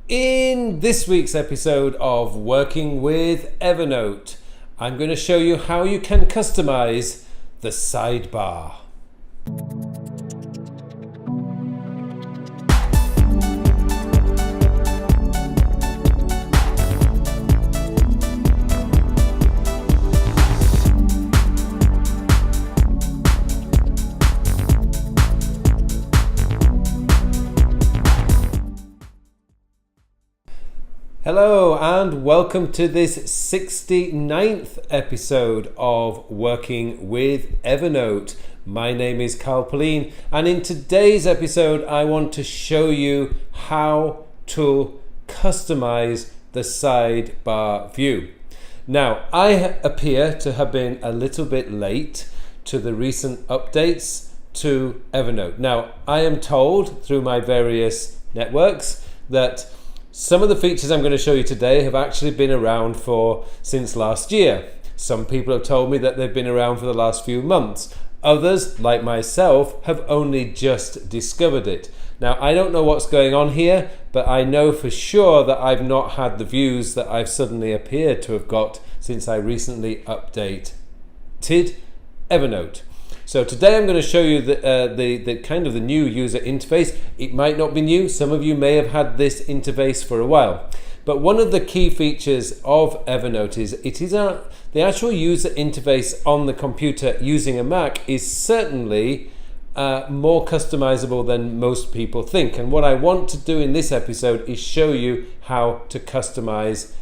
In this week's episode of Working with Evernote, I'm going to show you how you can customize the sidebar. Hello and welcome to this 69th episode of Working with Evernote. My name is Carl Pauline, and in today's episode I want to show you how to customize the sidebar view. Now, I appear to have been a little bit late to the recent updates to Evernote. Now, I am told through my various networks that some of the features I'm going to show you today have actually been around since last year. Some people have told me that they've been around for the last few months. Others, like myself, have only just discovered it. Now, I don't know what's going on here, but I know for sure that I've not had the views that I've suddenly appeared to have got since I recently updated Evernote. So today I'm going to show you the kind of the new user interface. It might not be new. Some of you may have had this interface for a while. But one of the key features of Evernote is the actual user interface on the computer using a Mac is certainly more customizable than most people think. And what I want to do in this episode is show you how to customize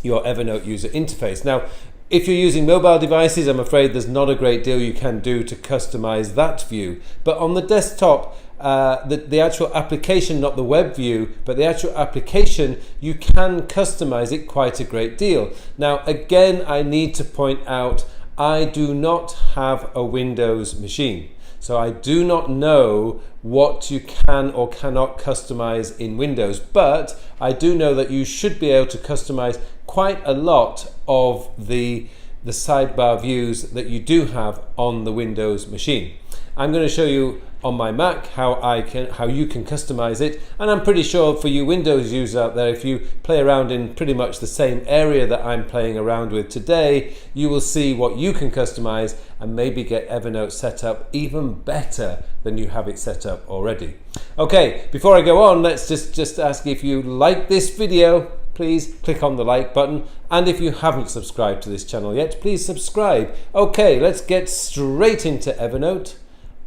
your Evernote user interface. Now, if you're using mobile devices, I'm afraid there's not a great deal you can do to customize that view. But on the desktop, the actual application, not the web view, but the actual application, you can customize it quite a great deal. Now, again, I need to point out, I do not have a Windows machine. So I do not know what you can or cannot customize in Windows, but I do know that you should be able to customize quite a lot of the sidebar views that you do have on the Windows machine. I'm going to show you on my Mac how you can customize it, and I'm pretty sure for you Windows users out there, if you play around in pretty much the same area that I'm playing around with today, you will see what you can customize and maybe get Evernote set up even better than you have it set up already. Okay, before I go on, let's just ask, if you like this video, please click on the like button, and if you haven't subscribed to this channel yet, please subscribe. Okay, let's get straight into Evernote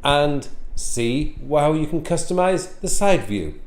and see how you can customize the side view.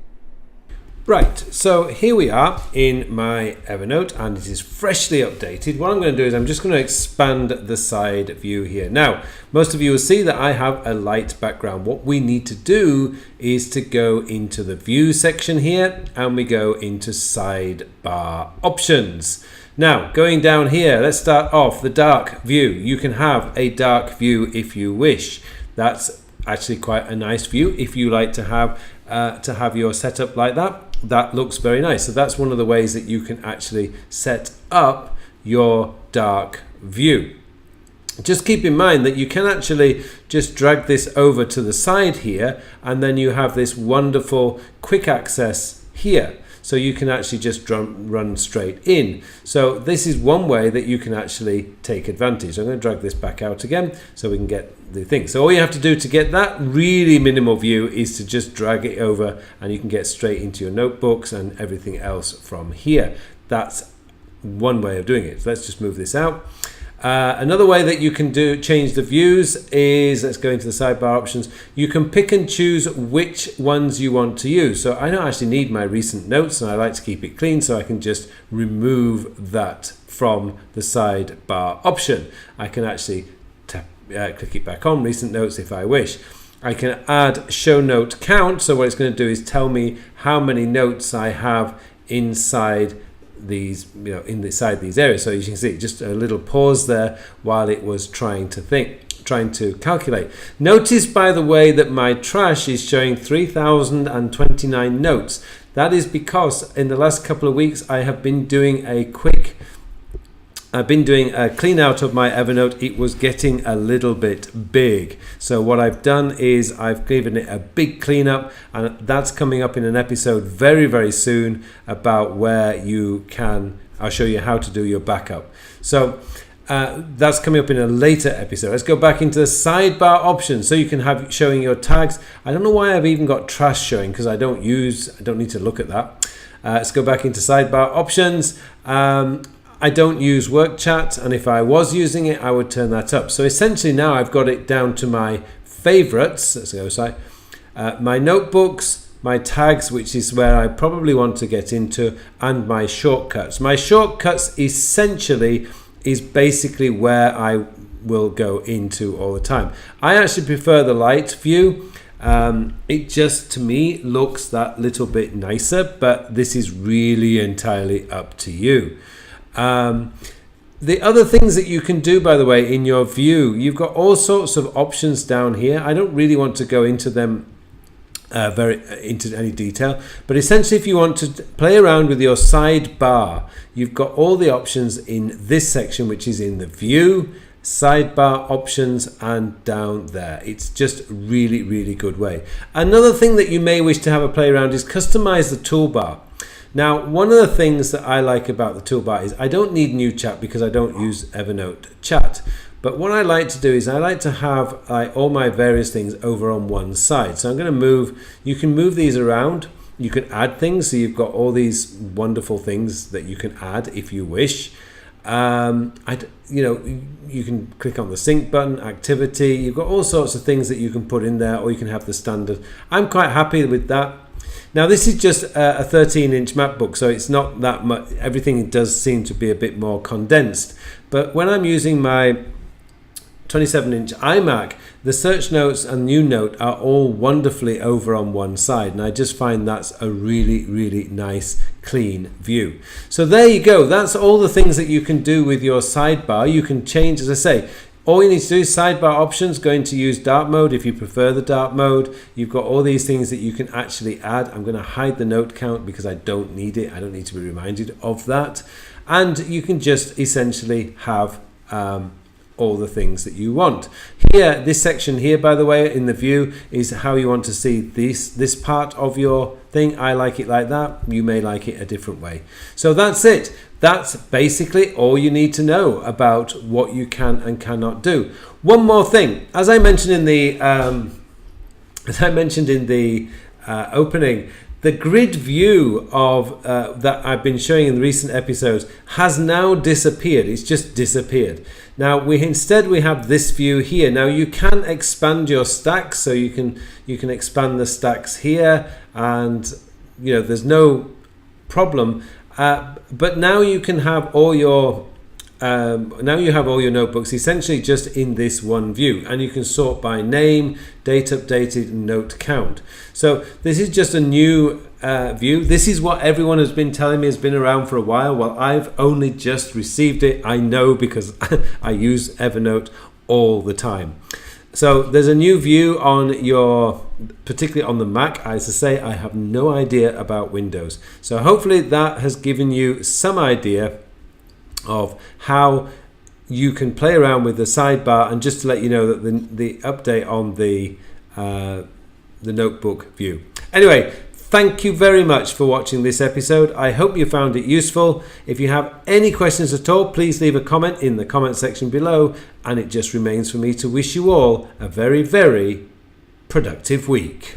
Right, so here we are in my Evernote, and it is freshly updated. What I'm going to do is I'm just going to expand the side view here. Now, most of you will see that I have a light background. What we need to do is to go into the view section here, and we go into sidebar options. Now, going down here, let's start off the dark view. You can have a dark view if you wish. That's actually quite a nice view if you like to have your setup like that. That looks very nice. So that's one of the ways that you can actually set up your dark view. Just keep in mind that you can actually just drag this over to the side here, and then you have this wonderful quick access here. So you can actually just run straight in. So this is one way that you can actually take advantage. I'm going to drag this back out again so we can get the thing. So all you have to do to get that really minimal view is to just drag it over, and you can get straight into your notebooks and everything else from here. That's one way of doing it. So let's just move this out. Another way that you can change the views is, let's go into the sidebar options. You can pick and choose which ones you want to use. So I don't actually need my recent notes, and I like to keep it clean, so I can just remove that from the sidebar option. I can actually click it back on recent notes if I wish. I can add show note count. So what it's going to do is tell me how many notes I have inside these, inside these areas. So you can see just a little pause there while it was trying to calculate. Notice, by the way, that my trash is showing 3,029 notes. That is because in the last couple of weeks I have been doing a quick I've been doing a clean out of my Evernote. It was getting a little bit big. So what I've done is I've given it a big cleanup, and that's coming up in an episode very, very soon about where you can, I'll show you how to do your backup. So that's coming up in a later episode. Let's go back into the sidebar options so you can have showing your tags. I don't know why I've even got trash showing, because I don't need to look at that. Let's go back into sidebar options. I don't use work chat, and if I was using it, I would turn that up. So essentially now I've got it down to my favorites. Let's go side. My notebooks, my tags, which is where I probably want to get into, and my shortcuts. My shortcuts essentially is basically where I will go into all the time. I actually prefer the light view. It just, to me, looks that little bit nicer, but this is really entirely up to you. The other things that you can do, by the way, in your view, you've got all sorts of options down here. I don't really want to go into them into any detail, but essentially if you want to play around with your sidebar, you've got all the options in this section, which is in the view, sidebar options, and down there. It's just really, really good way. Another thing that you may wish to have a play around is customize the toolbar. Now, one of the things that I like about the toolbar is I don't need new chat because I don't use Evernote chat. But what I like to do is I like to have all my various things over on one side. So I'm going to move, you can move these around. You can add things. So you've got all these wonderful things that you can add if you wish. You can click on the sync button, activity. You've got all sorts of things that you can put in there, or you can have the standard. I'm quite happy with that. Now this is just a 13-inch MacBook, so it's not that much. Everything does seem to be a bit more condensed. But when I'm using my 27-inch iMac, the search notes and new note are all wonderfully over on one side, and I just find that's a really, really nice clean view. So there you go. That's all the things that you can do with your sidebar. You can change, as I say, all you need to do is sidebar options, going to use dark mode if you prefer the dark mode. You've got all these things that you can actually add. I'm going to hide the note count because I don't need it. I don't need to be reminded of that. And you can just essentially have all the things that you want. Here, this section here, by the way, in the view is how you want to see this part of your thing. I like it like that. You may like it a different way. So that's it. That's basically all you need to know about what you can and cannot do. One more thing, as I mentioned in the opening, the grid view of that I've been showing in the recent episodes has now disappeared. It's just disappeared. Now we have this view here. Now you can expand your stacks, so you can expand the stacks here, and there's no problem. But now you can have all your notebooks essentially just in this one view, and you can sort by name, date updated, and note count. So this is just a new view. This is what everyone has been telling me has been around for a while. Well, I've only just received it. I know because I use Evernote all the time. So there's a new view on particularly on the Mac. As I say, I have no idea about Windows. So hopefully that has given you some idea of how you can play around with the sidebar, and just to let you know that the update on the notebook view. Anyway, thank you very much for watching this episode. I hope you found it useful. If you have any questions at all, please leave a comment in the comment section below, and it just remains for me to wish you all a very, very productive week.